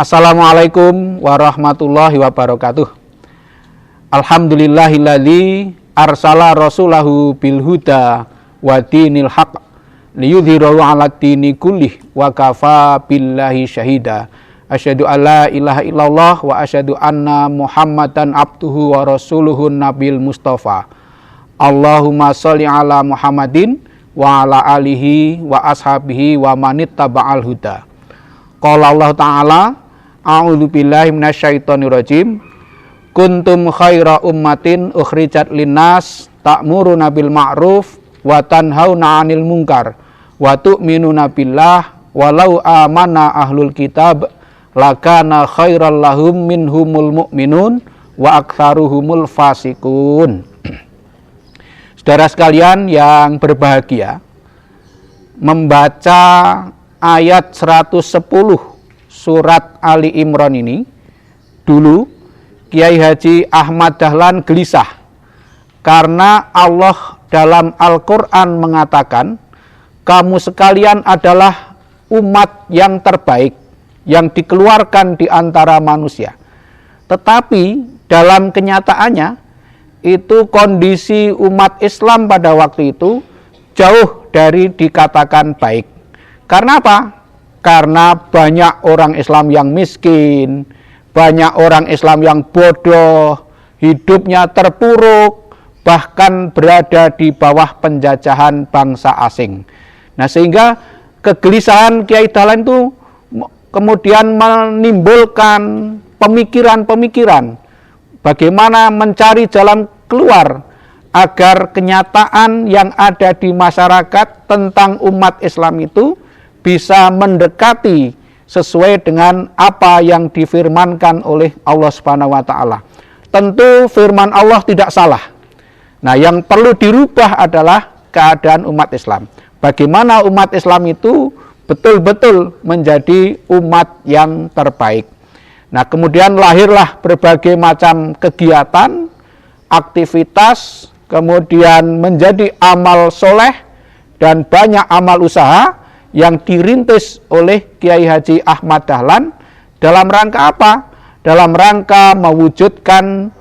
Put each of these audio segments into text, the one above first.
Assalamualaikum warahmatullahi wabarakatuh. Alhamdulillahilladzi arsala rasulahu bil huda wa dinil haq liyudhhirahu 'alad dini kullih wa kafa billahi syahida. Asyhadu alla ilaha illallah wa asyhadu anna Muhammadan abduhu wa rasuluhu nabil mustafa. Allahumma sholli ala Muhammadin wa ala alihi wa ashabihi wa manittaba'al huda. Qala Allah Ta'ala, a'udzu billahi minasyaitonir rajim. Kuntum khaira ummatin ukhrijat linnas ta'muruna bil ma'ruf wa tanhauna 'anil munkar wa tu'minuna billah walau amana ahlul kitab lakana khairal lahum minhumul mu'minun wa aktsaruhumul fasikun. Saudara sekalian yang berbahagia, membaca ayat 110 surat Ali Imran ini, dulu Kiai Haji Ahmad Dahlan gelisah karena Allah dalam Al-Quran mengatakan, kamu sekalian adalah umat yang terbaik yang dikeluarkan di antara manusia. Tetapi dalam kenyataannya, itu kondisi umat Islam pada waktu itu jauh dari dikatakan baik. Karena apa? Karena banyak orang Islam yang miskin, banyak orang Islam yang bodoh, hidupnya terpuruk, bahkan berada di bawah penjajahan bangsa asing. Nah, sehingga kegelisahan Kiai Dahlan itu kemudian menimbulkan pemikiran-pemikiran bagaimana mencari jalan keluar agar kenyataan yang ada di masyarakat tentang umat Islam itu bisa mendekati sesuai dengan apa yang difirmankan oleh Allah Subhanahu wa taala. Tentu firman Allah tidak salah. Nah, yang perlu dirubah adalah keadaan umat Islam. Bagaimana umat Islam itu betul-betul menjadi umat yang terbaik. Nah, kemudian lahirlah berbagai macam kegiatan, aktivitas, kemudian menjadi amal soleh dan banyak amal usaha yang dirintis oleh Kiai Haji Ahmad Dahlan dalam rangka apa? Dalam rangka mewujudkan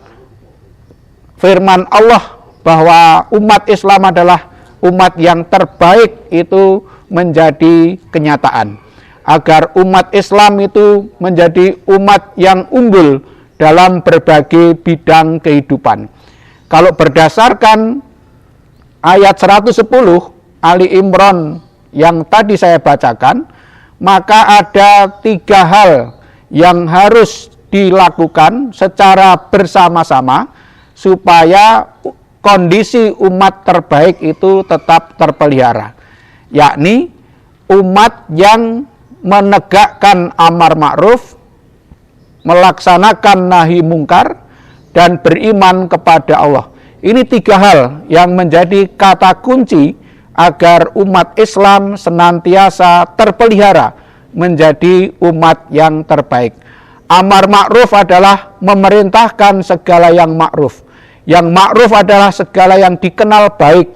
firman Allah bahwa umat Islam adalah umat yang terbaik itu menjadi kenyataan. Agar umat Islam itu menjadi umat yang unggul dalam berbagai bidang kehidupan. Kalau berdasarkan ayat 110 Ali Imran yang tadi saya bacakan, maka ada 3 hal yang harus dilakukan secara bersama-sama supaya kondisi umat terbaik itu tetap terpelihara, yakni umat yang menegakkan amar ma'ruf, melaksanakan nahi mungkar, dan beriman kepada Allah. Ini 3 hal yang menjadi kata kunci agar umat Islam senantiasa terpelihara menjadi umat yang terbaik. Amar ma'ruf adalah memerintahkan segala yang ma'ruf. Yang ma'ruf adalah segala yang dikenal baik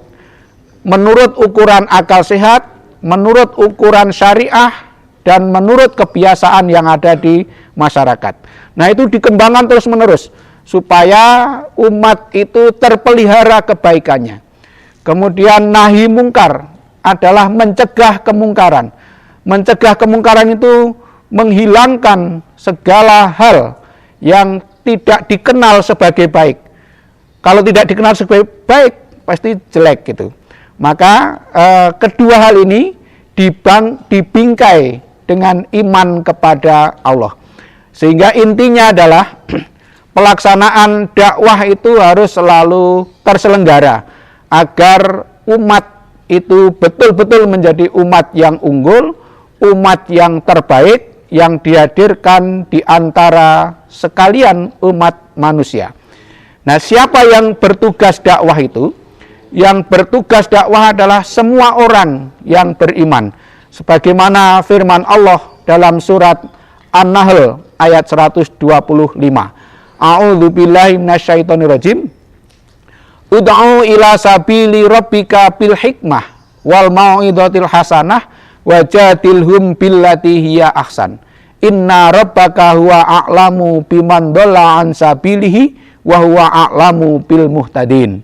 menurut ukuran akal sehat, menurut ukuran syariah, dan menurut kebiasaan yang ada di masyarakat. Nah, itu dikembangkan terus-menerus supaya umat itu terpelihara kebaikannya. Kemudian nahi mungkar adalah mencegah kemungkaran. Mencegah kemungkaran itu menghilangkan segala hal yang tidak dikenal sebagai baik. Kalau tidak dikenal sebagai baik, pasti jelek gitu. Maka kedua hal ini dibingkai dengan iman kepada Allah. Sehingga intinya adalah pelaksanaan dakwah itu harus selalu terselenggara agar umat itu betul-betul menjadi umat yang unggul, umat yang terbaik yang dihadirkan di antara sekalian umat manusia. Nah, siapa yang bertugas dakwah itu? Yang bertugas dakwah adalah semua orang yang beriman. Sebagaimana firman Allah dalam surat An-Nahl ayat 125. A'udzu billahi minasyaitonir rajim. Ud'u ila sabili rabbika bil hikmah wal mau'izatil hasanah wajadilhum billati hiya ahsan. Inna rabbaka huwa a'lamu biman dhalla an sabilihi wa huwa a'lamu bil muhtadin.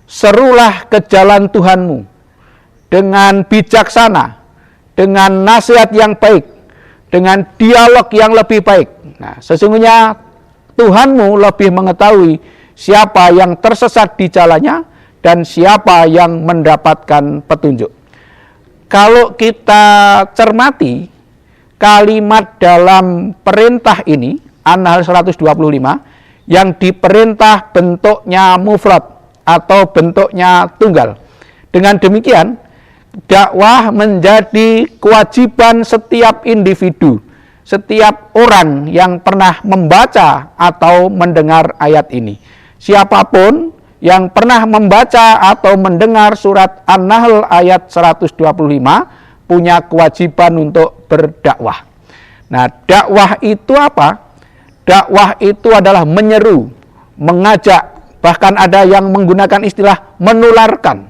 Serulah ke jalan Tuhanmu dengan bijaksana, dengan nasihat yang baik, dengan dialog yang lebih baik. Nah, sesungguhnya Tuhanmu lebih mengetahui siapa yang tersesat di jalannya dan siapa yang mendapatkan petunjuk. Kalau kita cermati kalimat dalam perintah ini, An-Nahl 125, yang diperintah bentuknya mufrad atau bentuknya tunggal. Dengan demikian, dakwah menjadi kewajiban setiap individu, setiap orang yang pernah membaca atau mendengar ayat ini. Siapapun yang pernah membaca atau mendengar surat An-Nahl ayat 125 punya kewajiban untuk berdakwah. Nah, dakwah itu apa? Dakwah itu adalah menyeru, mengajak, bahkan ada yang menggunakan istilah menularkan.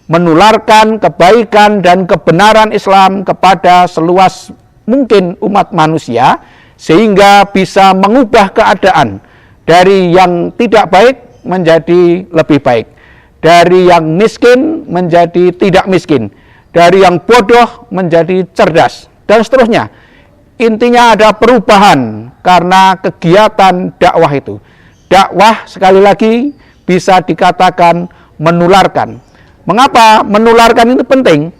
Menularkan kebaikan dan kebenaran Islam kepada seluas mungkin umat manusia, sehingga bisa mengubah keadaan dari yang tidak baik menjadi lebih baik, dari yang miskin menjadi tidak miskin, dari yang bodoh menjadi cerdas, dan seterusnya. Intinya ada perubahan karena kegiatan dakwah itu. Dakwah sekali lagi bisa dikatakan menularkan. Mengapa menularkan itu penting?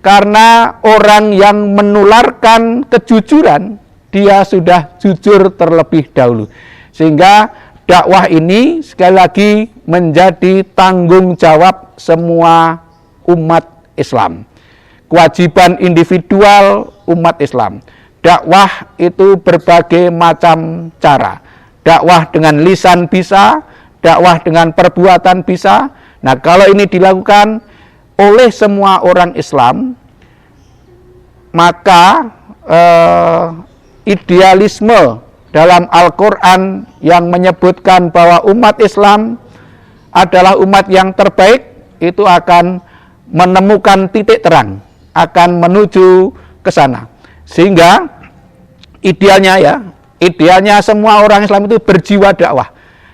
Karena orang yang menularkan kejujuran, dia sudah jujur terlebih dahulu. Sehingga dakwah ini sekali lagi menjadi tanggung jawab semua umat Islam. Kewajiban individual umat Islam. Dakwah itu berbagai macam cara. Dakwah dengan lisan bisa, dakwah dengan perbuatan bisa. Nah, kalau ini dilakukan oleh semua orang Islam, maka idealisme dalam Al-Quran yang menyebutkan bahwa umat Islam adalah umat yang terbaik, itu akan menemukan titik terang, akan menuju ke sana. Sehingga idealnya semua orang Islam itu berjiwa dakwah.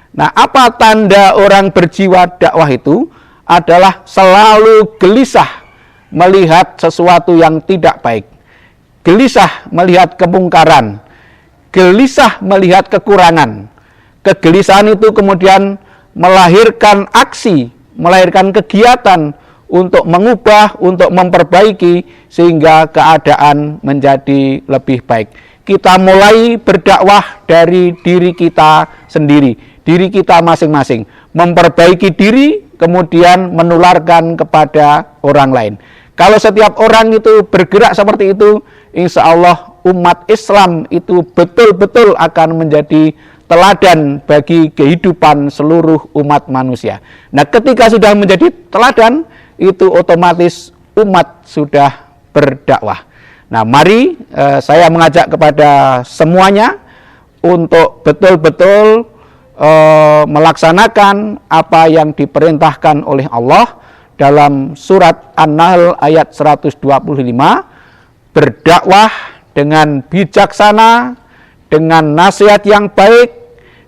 Nah, apa tanda orang berjiwa dakwah itu? Adalah selalu gelisah melihat sesuatu yang tidak baik, gelisah melihat kemungkaran, gelisah melihat kekurangan. Kegelisahan itu kemudian melahirkan aksi, melahirkan kegiatan untuk mengubah, untuk memperbaiki, sehingga keadaan menjadi lebih baik. Kita mulai berdakwah dari diri kita sendiri, diri kita masing-masing, memperbaiki diri, kemudian menularkan kepada orang lain. Kalau setiap orang itu bergerak seperti itu, insya Allah umat Islam itu betul-betul akan menjadi teladan bagi kehidupan seluruh umat manusia. Nah, ketika sudah menjadi teladan, itu otomatis umat sudah berdakwah. Nah, mari saya mengajak kepada semuanya untuk betul-betul melaksanakan apa yang diperintahkan oleh Allah dalam surat An-Nahl ayat 125, berdakwah dengan bijaksana, dengan nasihat yang baik.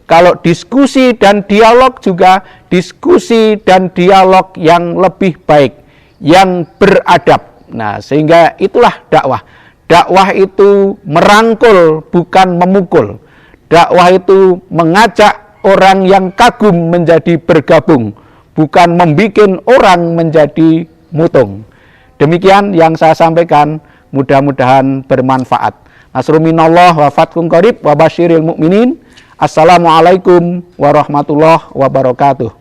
Kalau diskusi dan dialog juga diskusi dan dialog yang lebih baik, yang beradab. Nah, sehingga itulah dakwah. Dakwah itu merangkul, bukan memukul. Dakwah itu mengajak orang yang kagum menjadi bergabung, bukan membuat orang menjadi mutung. Demikian yang saya sampaikan, mudah-mudahan bermanfaat. Nasrun minallah wa fathun qarib wa basyiril mu'minin. Assalamualaikum warahmatullahi wabarakatuh.